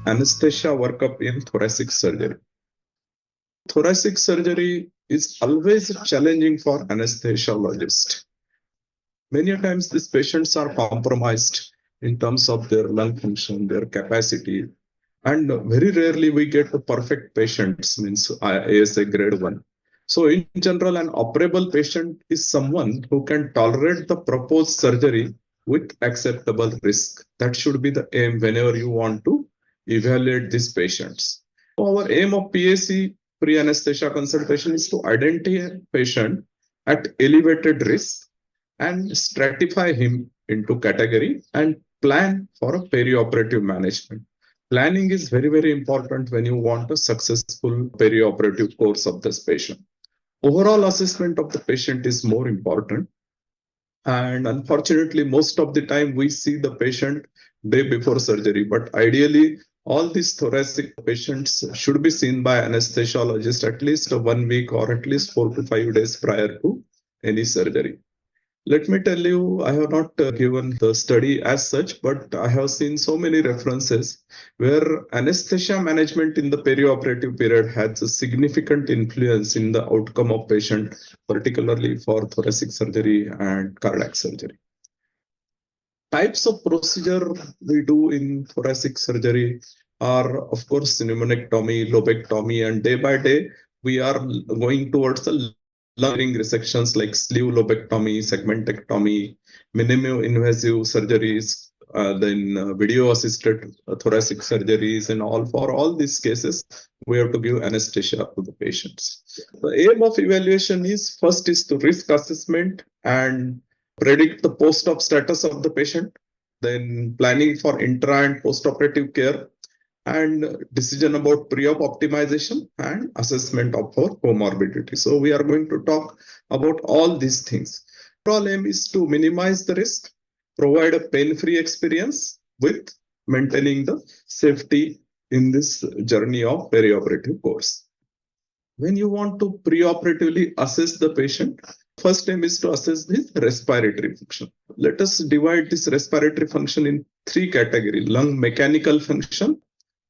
Anaesthesia Workup in Thoracic Surgery. Thoracic surgery is always challenging for anesthesiologists. Many times these patients are compromised in terms of their lung function, their capacity, and very rarely we get the perfect patients, means ASA grade 1. So in general, an operable patient is someone who can tolerate the proposed surgery with acceptable risk. That should be the aim whenever you want to evaluate these patients. So our aim of PAC, pre-anesthesia consultation, is to identify a patient at elevated risk and stratify him into category and plan for a perioperative management. Planning is very, very important when you want a successful perioperative course of this patient. Overall assessment of the patient is more important. And unfortunately, most of the time we see the patient day before surgery, but ideally, all these thoracic patients should be seen by anesthesiologist at least 1 week or at least 4 to 5 days prior to any surgery. Let me tell you, I have not given the study as such, but I have seen so many references where anesthesia management in the perioperative period has a significant influence in the outcome of patient, particularly for thoracic surgery and cardiac surgery. Types of procedure we do in thoracic surgery are, of course, pneumonectomy, lobectomy, and day by day, we are going towards the lung resections like sleeve lobectomy, segmentectomy, minimally invasive surgeries, then video-assisted thoracic surgeries, and all. For all these cases, we have to give anesthesia to the patients. The aim of evaluation is first is to risk assessment and predict the post-op status of the patient, then planning for intra and post-operative care, and decision about pre-op optimization and assessment of our comorbidity. So we are going to talk about all these things. Overall aim is to minimize the risk, provide a pain-free experience with maintaining the safety in this journey of perioperative course. When you want to preoperatively assess the patient, first aim is to assess this respiratory function. Let us divide this respiratory function in 3 categories: lung mechanical function,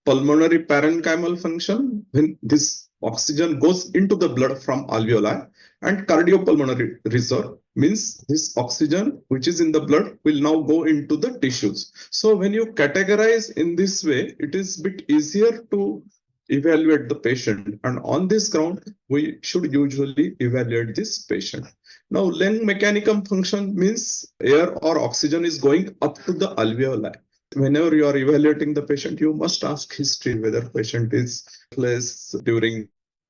pulmonary parenchymal function, when this oxygen goes into the blood from alveoli, and cardiopulmonary reserve, means this oxygen which is in the blood will now go into the tissues. So when you categorize in this way, it is a bit easier to evaluate the patient, and on this ground we should usually evaluate this patient. Now lung mechanical function means air or oxygen is going up to the alveoli. Whenever you are evaluating the patient, you must ask history, whether patient is breathless during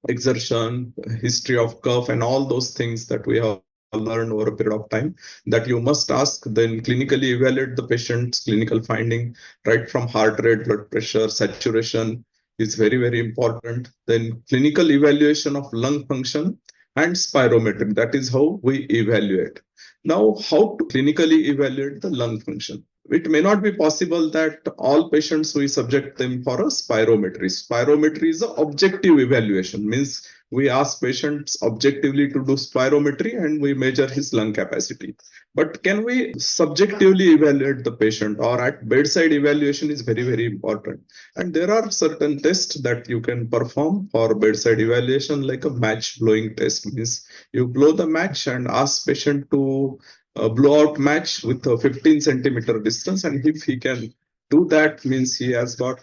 exertion, history of cough, and all those things that we have learned over a period of time that you must ask. Then clinically evaluate the patient's clinical finding, right from heart rate, blood pressure, saturation is very, very important. Then clinical evaluation of lung function and spirometry. That is how we evaluate. Now, how to clinically evaluate the lung function? It may not be possible that all patients we subject them for a spirometry. Spirometry is an objective evaluation, means we ask patients objectively to do spirometry and we measure his lung capacity. But can we subjectively evaluate the patient, or at bedside evaluation is very, very important. And there are certain tests that you can perform for bedside evaluation, like a match blowing test, means you blow the match and ask patient to blowout match with a 15 centimeter distance, and if he can do that, means he has got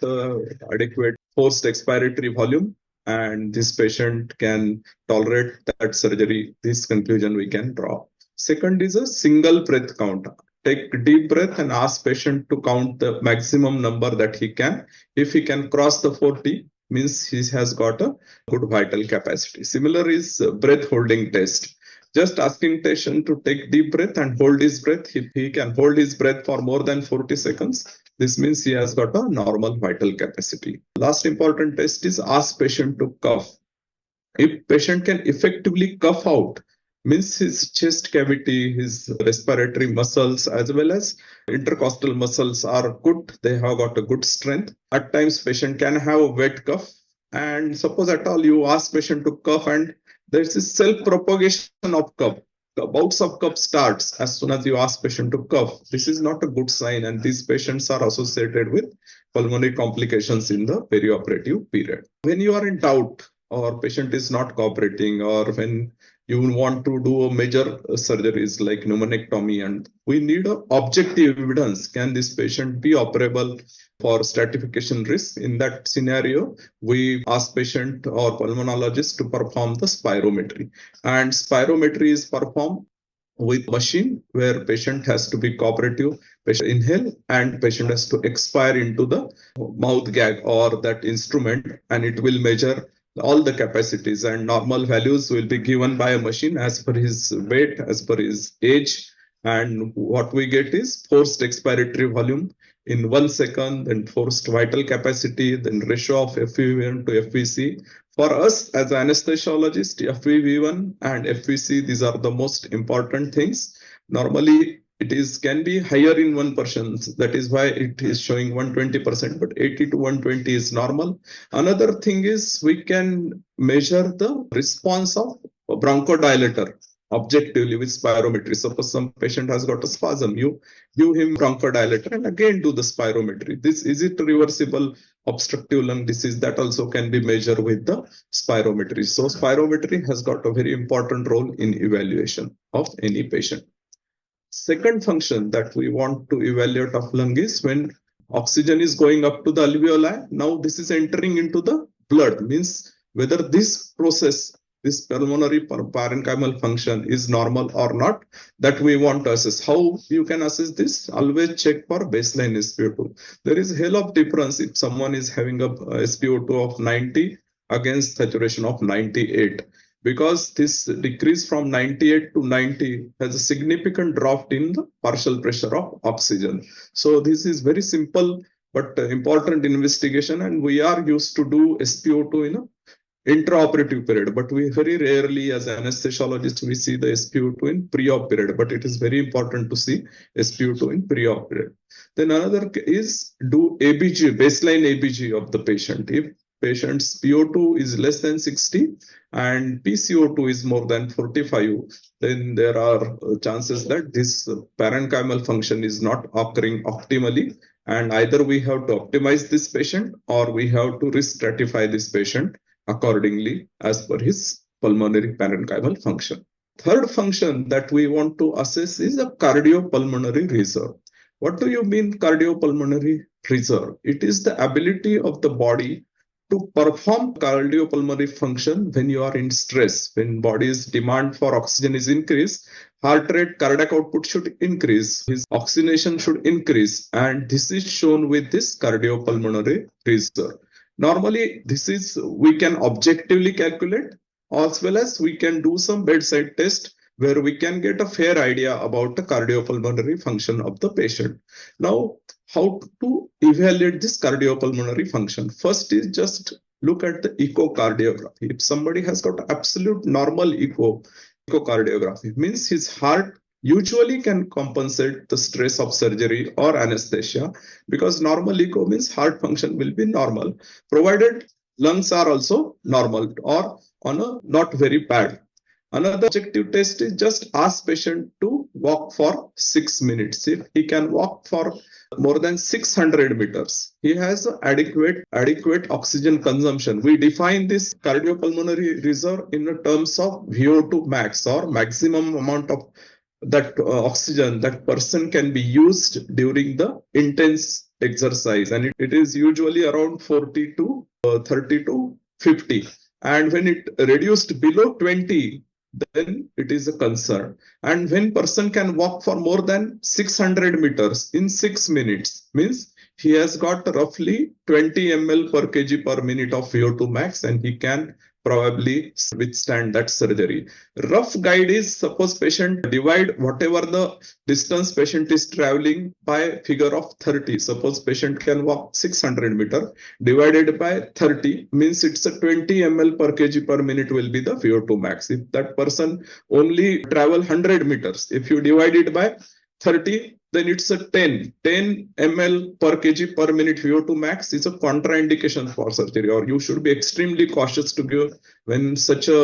adequate forced expiratory volume and this patient can tolerate that surgery. This conclusion we can draw. Second is a single breath count. Take deep breath and ask patient to count the maximum number that he can. If he can cross the 40, means he has got a good vital capacity. Similar is breath holding test. Just asking patient to take deep breath and hold his breath. If he can hold his breath for more than 40 seconds, this means he has got a normal vital capacity. Last important test is ask patient to cough. If patient can effectively cough out, means his chest cavity, his respiratory muscles, as well as intercostal muscles are good. They have got a good strength. At times, patient can have a wet cough. And suppose at all you ask patient to cough and there's this self-propagation of cough. bouts of cough starts as soon as you ask patient to cough, this is not a good sign, and these patients are associated with pulmonary complications in the perioperative period. When you are in doubt or patient is not cooperating, or when you want to do a major surgeries like pneumonectomy, and we need a objective evidence, can this patient be operable for stratification risk? In that scenario, we ask patient or pulmonologist to perform the spirometry, and spirometry is performed with machine where patient has to be cooperative, patient inhale, and patient has to expire into the mouth gag or that instrument, and it will measure all the capacities, and normal values will be given by a machine as per his weight, as per his age, and what we get is forced expiratory volume in 1 second, then forced vital capacity, then ratio of FEV1 to FVC. For us as anesthesiologist, FEV1 and FVC, these are the most important things. Normally, it can be higher in one person. That is why it is showing 120%, but 80 to 120 is normal. Another thing is we can measure the response of a bronchodilator objectively with spirometry. Suppose some patient has got a spasm, you give him bronchodilator and again do the spirometry. Is it reversible obstructive lung disease? That also can be measured with the spirometry. So spirometry has got a very important role in evaluation of any patient. Second function that we want to evaluate of lung is when oxygen is going up to the alveoli. Now this is entering into the blood, means whether this process, this pulmonary parenchymal function is normal or not, that we want to assess. How you can assess this? Always check for baseline SpO2. There is a hell of difference if someone is having a SpO2 of 90 against saturation of 98. Because this decrease from 98 to 90 has a significant drop in the partial pressure of oxygen. So this is very simple but important investigation, and we are used to do SpO2 in a intraoperative period, but we very rarely as anesthesiologists we see the SpO2 in pre-op period, but it is very important to see SpO2 in pre-op period. Then another is do ABG, baseline ABG of the patient. If patient's PO2 is less than 60 and PCO2 is more than 45, then there are chances that this parenchymal function is not occurring optimally, and either we have to optimize this patient or we have to re-stratify this patient accordingly as per his pulmonary parenchymal function. Third function that we want to assess is a cardiopulmonary reserve. What do you mean cardiopulmonary reserve? It is the ability of the body to perform cardiopulmonary function when you are in stress, when body's demand for oxygen is increased, heart rate, cardiac output should increase, his oxygenation should increase, and this is shown with this cardiopulmonary reserve. Normally, this is we can objectively calculate, as well as we can do some bedside test where we can get a fair idea about the cardiopulmonary function of the patient. Now, how to evaluate this cardiopulmonary function? First is just look at the echocardiography. If somebody has got absolute normal echocardiography, means his heart usually can compensate the stress of surgery or anesthesia, because normal echo means heart function will be normal, provided lungs are also normal or on a not very bad. Another objective test is just ask patient to walk for 6 minutes. If he can walk for more than 600 meters, he has adequate oxygen consumption. We define this cardiopulmonary reserve in terms of VO2 max, or maximum amount of that oxygen that person can be used during the intense exercise, and it is usually around 40 to 30 to 50, and when it reduced below 20, then it is a concern. And when person can walk for more than 600 meters in 6 minutes, means he has got roughly 20 ml per kg per minute of VO2 max, and he can probably withstand that surgery. Rough guide is, suppose patient divide whatever the distance patient is traveling by figure of 30. Suppose patient can walk 600 meter divided by 30, means it's a 20 ml per kg per minute will be the VO2 max. If that person only travel 100 meters, if you divide it by 30, then it's a 10 ml per kg per minute VO2 max is a contraindication for surgery, or you should be extremely cautious to give when such a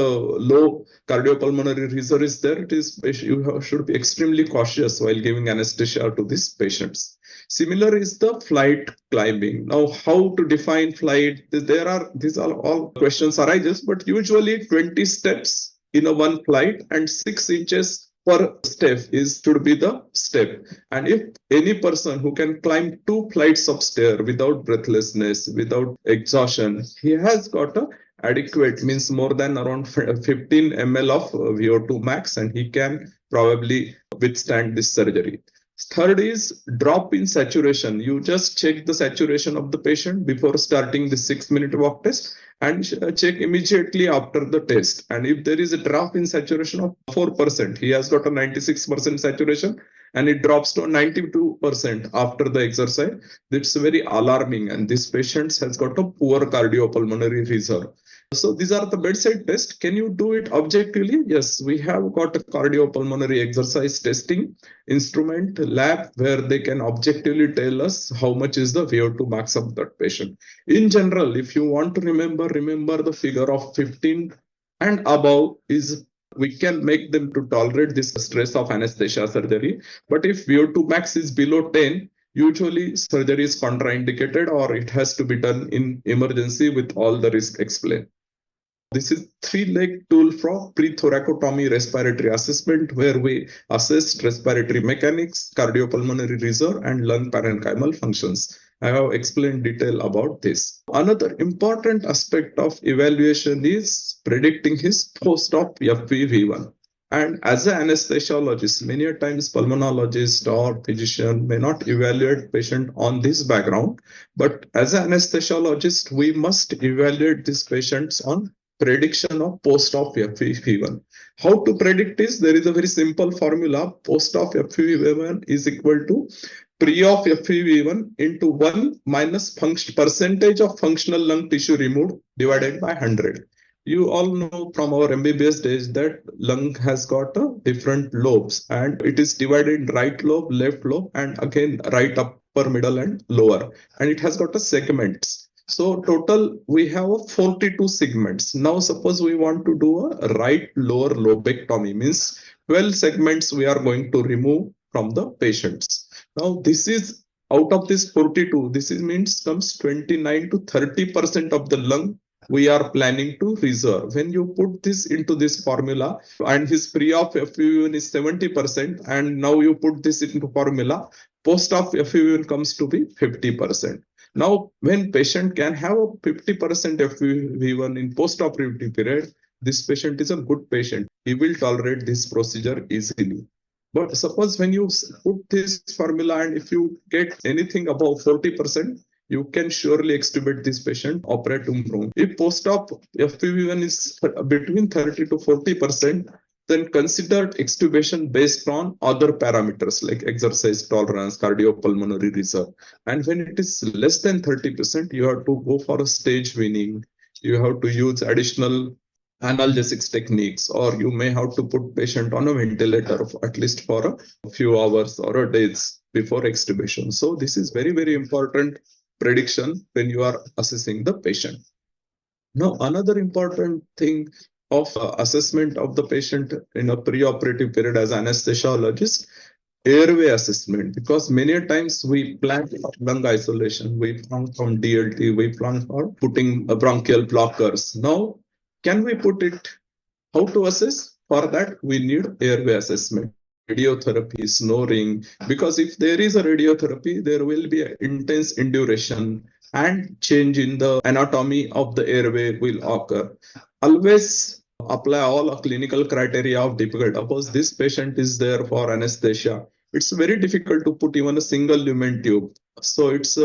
low cardiopulmonary reserve is there. You should be extremely cautious while giving anesthesia to these patients. Similar is the flight climbing. Now, how to define flight? These are all questions arises, but usually 20 steps in a one flight and 6 inches per step should be the step. And if any person who can climb 2 flights of stairs without breathlessness, without exhaustion, he has got a adequate, means more than around 15 ml of VO2 max, and he can probably withstand this surgery. Third is drop in saturation. You just check the saturation of the patient before starting the 6-minute walk test and check immediately after the test. And if there is a drop in saturation of 4%, he has got a 96% saturation and it drops to 92% after the exercise, that's very alarming. And this patient has got a poor cardiopulmonary reserve. So these are the bedside tests. Can you do it objectively? Yes, we have got a cardiopulmonary exercise testing instrument lab where they can objectively tell us how much is the VO2 max of that patient. In general, if you want to remember the figure of 15 and above is we can make them to tolerate this stress of anesthesia surgery. But if VO2 max is below 10, usually surgery is contraindicated or it has to be done in emergency with all the risk explained. This is 3-leg tool for pre-thoracotomy respiratory assessment where we assess respiratory mechanics, cardiopulmonary reserve, and lung parenchymal functions. I have explained detail about this. Another important aspect of evaluation is predicting his post-op FEV1. And as an anesthesiologist, many times pulmonologist or physician may not evaluate patient on this background, but as an anesthesiologist, we must evaluate these patients on prediction of post-op FEV1. How to predict this? There is a very simple formula. Post-op FEV1 is equal to pre-op FEV1 into 1 minus percentage of functional lung tissue removed divided by 100. You all know from our MBBS days that lung has got different lobes and it is divided in right lobe, left lobe, and again right upper, middle, and lower. And it has got segments. So total we have 42 segments. Now suppose we want to do a right lower lobectomy, means 12 segments we are going to remove from the patients. Now this is out of this 42, this is means comes 29 to 30% of the lung we are planning to reserve. When you put this into this formula and his pre-op FEV1 is 70% and now you put this into formula, post-op FEV1 comes to be 50%. Now, when patient can have a 50% FEV1 in post-operative period, this patient is a good patient. He will tolerate this procedure easily. But suppose when you put this formula and if you get anything above 40%, you can surely extubate this patient operating room. If post-op FEV1 is between 30 to 40%, then consider extubation based on other parameters like exercise tolerance, cardiopulmonary reserve. And when it is less than 30%, you have to go for a stage weaning. You have to use additional analgesics techniques, or you may have to put patient on a ventilator at least for a few hours or a days before extubation. So this is very, very important prediction when you are assessing the patient. Now, another important thing of assessment of the patient in a preoperative period as anesthesiologist, airway assessment, because many times we plan for lung isolation, we plan from DLT, we plan for putting bronchial blockers. Now, can we put it? How to assess? For that, we need airway assessment. Radiotherapy, snoring, because if there is a radiotherapy, there will be an intense induration and change in the anatomy of the airway will occur. Always apply all clinical criteria of difficult. Suppose this patient is there for anesthesia. It's very difficult to put even a single lumen tube. So it's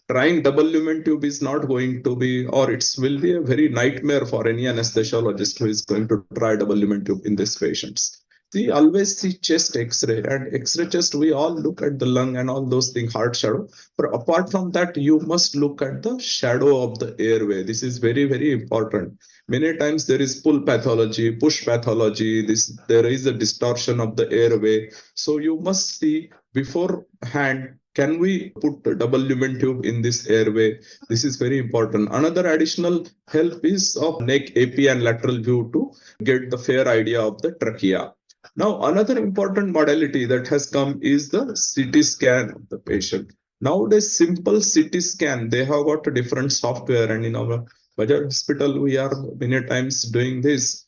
trying double lumen tube is not going to be, or it will be a very nightmare for any anesthesiologist who is going to try double lumen tube in these patients. See, always see chest X-ray, and X-ray chest, we all look at the lung and all those things, heart shadow. But apart from that, you must look at the shadow of the airway. This is very, very important. Many times there is pull pathology, push pathology, there is a distortion of the airway. So you must see beforehand, can we put a double lumen tube in this airway? This is very important. Another additional help is of neck AP and lateral view to get the fair idea of the trachea. Now, another important modality that has come is the CT scan of the patient. Nowadays, simple CT scan, they have got a different software, and in our Bajaj hospital, we are many times doing this.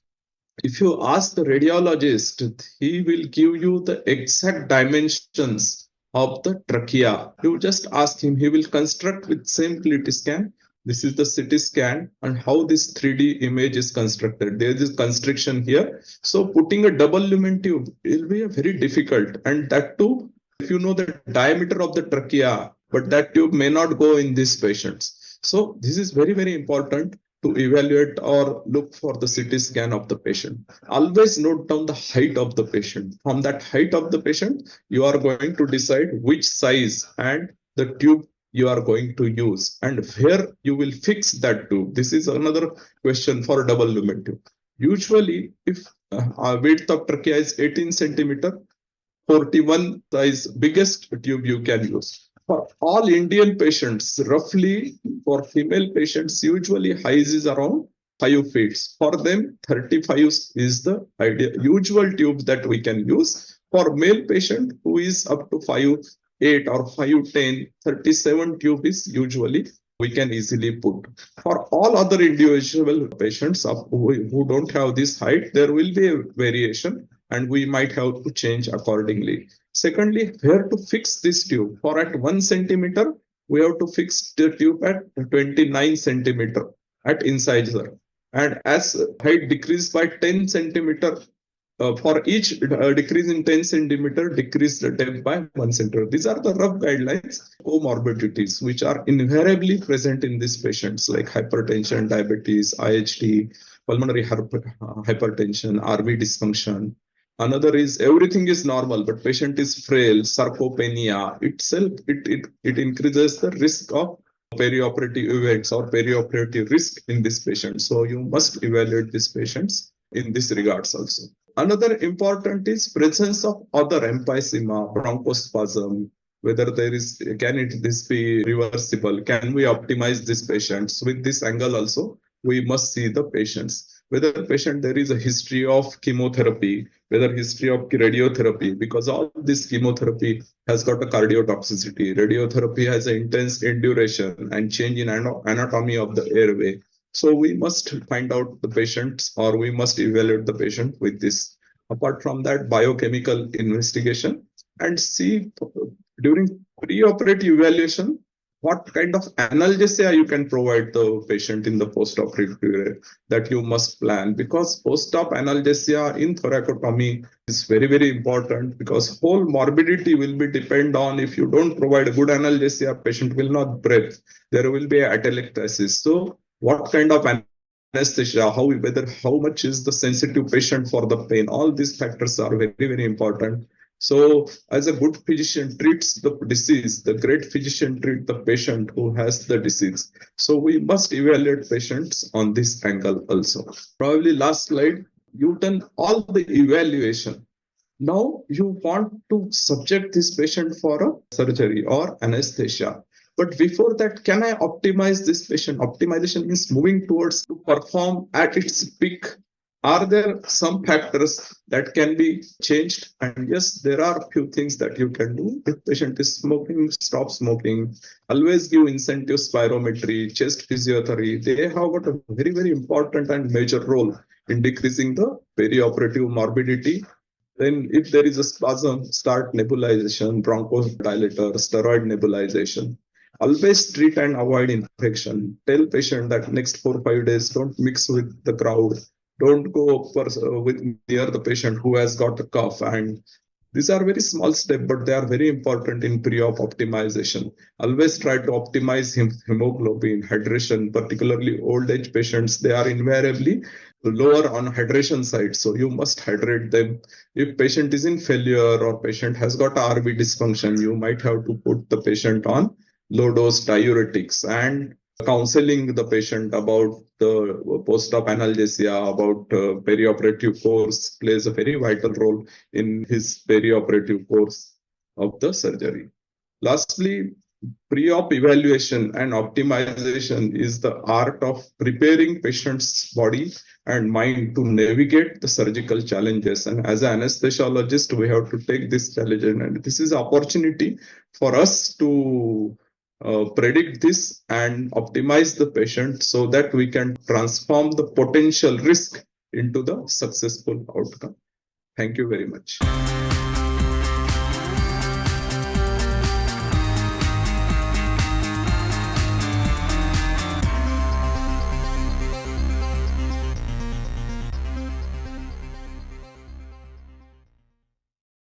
If you ask the radiologist, he will give you the exact dimensions of the trachea. You just ask him, he will construct with same CT scan. This is the CT scan and how this 3D image is constructed. There is constriction here. So putting a double lumen tube will be very difficult. And that too, if you know the diameter of the trachea, but that tube may not go in these patients. So this is very, very important to evaluate or look for the CT scan of the patient. Always note down the height of the patient. From that height of the patient, you are going to decide which size and the tube you are going to use and where you will fix that tube. This is another question for double lumen tube. Usually, if width of trachea is 18 centimeter, 41 size biggest tube you can use. For all Indian patients, roughly for female patients, usually highs is around 5 feet. For them, 35 is the usual tube that we can use. For male patient who is up to 5'8" or 5'10", 37 tube is usually we can easily put. For all other individual patients who don't have this height, there will be a variation and we might have to change accordingly. Secondly, where to fix this tube? For at 1 centimeter, we have to fix the tube at 29 centimeter at incisor. And as height decrease by 10 centimeter, for each decrease in 10 centimeter, decrease the depth by 1 centimeter. These are the rough guidelines, comorbidities, which are invariably present in these patients like hypertension, diabetes, IHT, pulmonary hypertension, RV dysfunction. Another is everything is normal, but patient is frail, sarcopenia. Itself, it increases the risk of perioperative events or perioperative risk in this patient. So you must evaluate these patients in this regards also. Another important is presence of other emphysema, bronchospasm, whether there is, this be reversible? Can we optimize these patients? With this angle also, we must see the patients. Whether the patient there is a history of chemotherapy, whether history of radiotherapy, because all this chemotherapy has got a cardiotoxicity. Radiotherapy has an intense induration and change in anatomy of the airway. So we must find out the patients or we must evaluate the patient with this. Apart from that, biochemical investigation and see during preoperative evaluation, what kind of analgesia you can provide the patient in the post-operative period that you must plan, because post-op analgesia in thoracotomy is very, very important because whole morbidity will be depend on if you don't provide a good analgesia, patient will not breathe. There will be atelectasis. So what kind of anesthesia, how much is the sensitive patient for the pain, all these factors are very, very important. So as a good physician treats the disease, the great physician treats the patient who has the disease. So we must evaluate patients on this angle also. Probably last slide, you've done all the evaluation. Now you want to subject this patient for a surgery or anesthesia. But before that, can I optimize this patient? Optimization means moving towards to perform at its peak. Are there some factors that can be changed? And yes, there are a few things that you can do. If patient is smoking, stop smoking. Always give incentive spirometry, chest physiotherapy. They have got a very, very important and major role in decreasing the perioperative morbidity. Then if there is a spasm, start nebulization, bronchodilator, steroid nebulization. Always treat and avoid infection. Tell patient that next 4 or 5 days, don't mix with the crowd. Don't go near the patient who has got a cough. And these are very small steps, but they are very important in pre-op optimization. Always try to optimize hemoglobin, hydration, particularly old age patients. They are invariably lower on hydration side. So you must hydrate them. If patient is in failure or patient has got RV dysfunction, you might have to put the patient on low dose diuretics and counseling the patient about the post-op analgesia, about perioperative course plays a very vital role in his perioperative course. of the surgery. Lastly, pre-op evaluation and optimization is the art of preparing patient's body and mind to navigate the surgical challenges. And as an anesthesiologist, we have to take this challenge, and this is an opportunity for us to predict this and optimize the patient so that we can transform the potential risk into the successful outcome. Thank you very much.